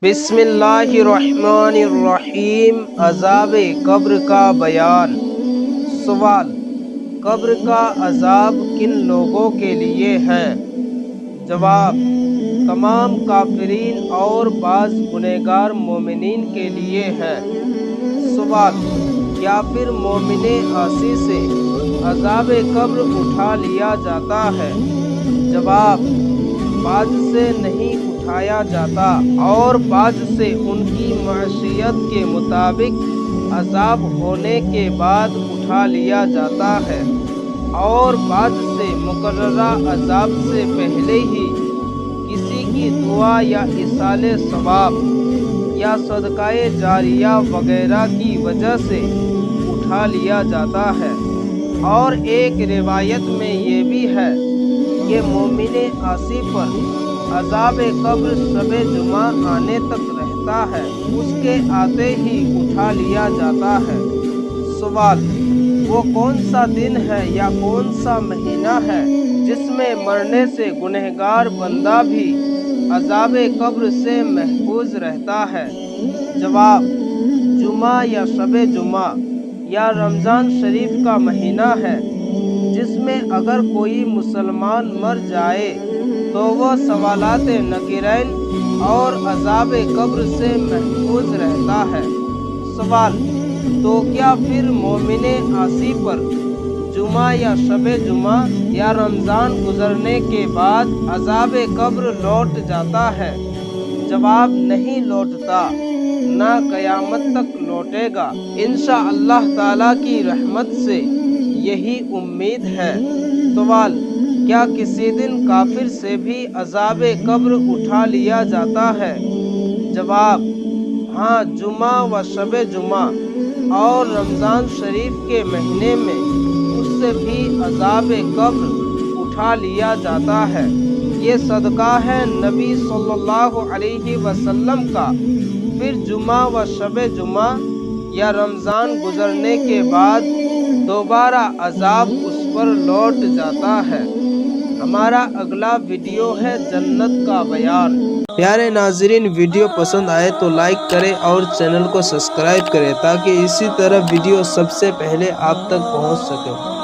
بسم اللہ الرحمن الرحیم۔ عذاب قبر کا بیان۔ سوال: قبر کا عذاب کن لوگوں کے لیے ہے؟ جواب: تمام کافرین اور بعض گنہگار مومنین کے لیے ہے۔ سوال: کیا پھر مومن عاصی سے عذاب قبر اٹھا لیا جاتا ہے؟ جواب: بعض سے نہیں اٹھایا جاتا، اور بعض سے ان کی معصیت کے مطابق عذاب ہونے کے بعد اٹھا لیا جاتا ہے، اور بعض سے مقررہ عذاب سے پہلے ہی کسی کی دعا یا ایصال ثواب یا صدقہ جاریہ وغیرہ کی وجہ سے اٹھا لیا جاتا ہے۔ اور ایک روایت میں یہ بھی ہے کہ مومن عاصی پر عذاب قبر شب جمعہ آنے تک رہتا ہے، اس کے آتے ہی اٹھا لیا جاتا ہے۔ سوال: وہ کون سا دن ہے یا کون سا مہینہ ہے جس میں مرنے سے گنہگار بندہ بھی عذاب قبر سے محفوظ رہتا ہے؟ جواب: جمعہ یا شب جمعہ یا رمضان شریف کا مہینہ ہے، جس میں اگر کوئی مسلمان مر جائے تو وہ سوالات نکیرین اور عذاب قبر سے محفوظ رہتا ہے۔ سوال: تو کیا پھر مومن عاصی پر جمعہ یا شب جمعہ یا رمضان گزرنے کے بعد عذاب قبر لوٹ جاتا ہے؟ جواب: نہیں لوٹتا، نہ قیامت تک لوٹے گا۔ انشاءاللہ تعالیٰ کی رحمت سے یہی امید ہے۔ سوال: کیا کسی دن کافر سے بھی عذاب قبر اٹھا لیا جاتا ہے؟ جواب: ہاں، جمعہ و شب جمعہ اور رمضان شریف کے مہینے میں اس سے بھی عذاب قبر اٹھا لیا جاتا ہے۔ یہ صدقہ ہے نبی صلی اللہ علیہ وسلم کا۔ پھر جمعہ و شب جمعہ یا رمضان گزرنے کے بعد دوبارہ عذاب اس پر لوٹ جاتا ہے۔ ہمارا اگلا ویڈیو ہے جنت کا بیان۔ پیارے ناظرین، ویڈیو پسند آئے تو لائک کریں اور چینل کو سبسکرائب کریں تاکہ اسی طرح ویڈیو سب سے پہلے آپ تک پہنچ سکے۔